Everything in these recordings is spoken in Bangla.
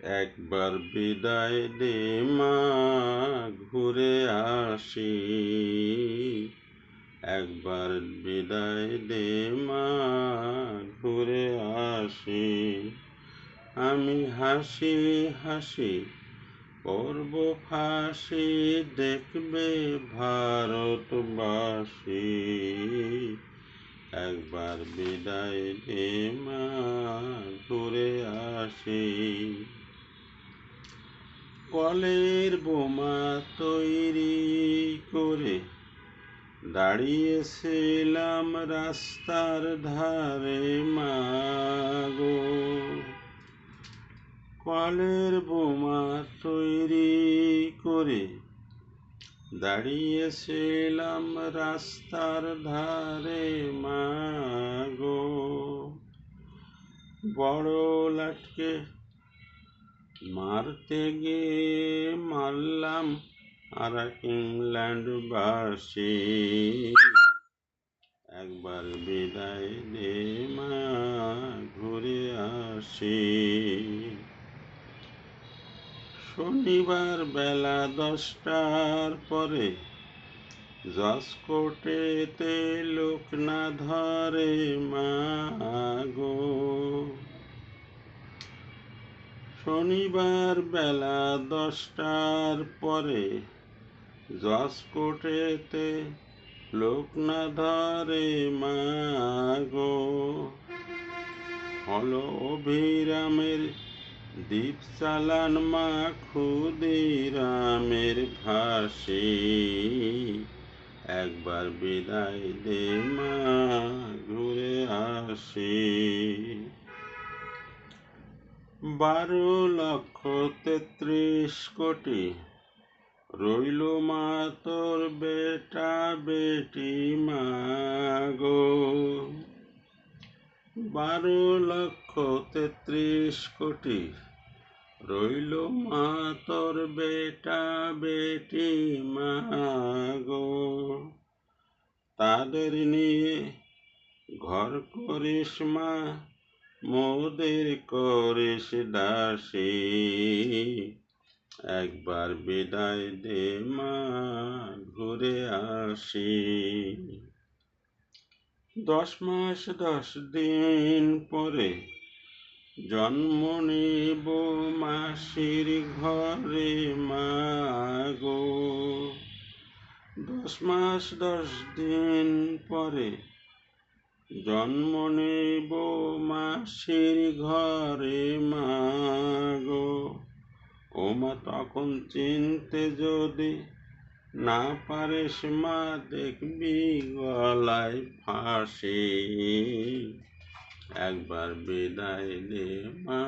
একবার বিদায় দে মা, ঘুরে আসি। একবার বিদায় দে মা, ঘুরে আসি। আমি হাসি হাসি করব ফাঁসি, দেখবে ভারতবাসী। একবার বিদায় দে মা, ঘুরে আসি। কলের বোমা তৈরি করে দাঁড়িয়েছিলাম রাস্তার ধারে মাগো। কলের বোমা তৈরি করে দাঁড়িয়েছিলাম রাস্তার ধারে মাগো। বড় লাটকে মারতে গিয়ে মারলাম আর ইংল্যান্ডবাসী। একবার বিদায় দে মা, ঘুরে আসি। শনিবার বেলা 10টার পরে জজকোর্টেতে লোক না ধরে মাগো। শনিবার বেলা 10টার পরে জজকোর্টেতে লোক না ধরে মাগো। হলো অভিরামের দ্বীপ চালান মা, ক্ষুদিরামের ফাঁসি। একবার বিদায় দে মা, ঘুরে আসি। 12,33,000,000 রইল মা তোর বেটা বেটি মাগো। 12,33,000,000 রইল মা তোর বেটা বেটি মাগো। তাদের নিয়ে ঘর করিস মা, মোদের করিস দাসী। একবার বিদায় দে মা, ঘুরে আসি। 10 মাস 10 দিন পরে জন্ম নেব মাসির ঘরে মাগো। 10 মাস 10 দিন পরে জন্ম নেব মাসির ঘরে মাগো। ও মা তখন চিনতে যদি না পারিস মা, দেখবি গলায় ফাঁসি। একবার বিদায় দে মা,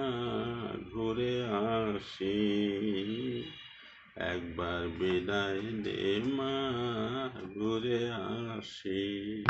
ঘুরে আসি। একবার বিদায় দে মা, ঘুরে আসি।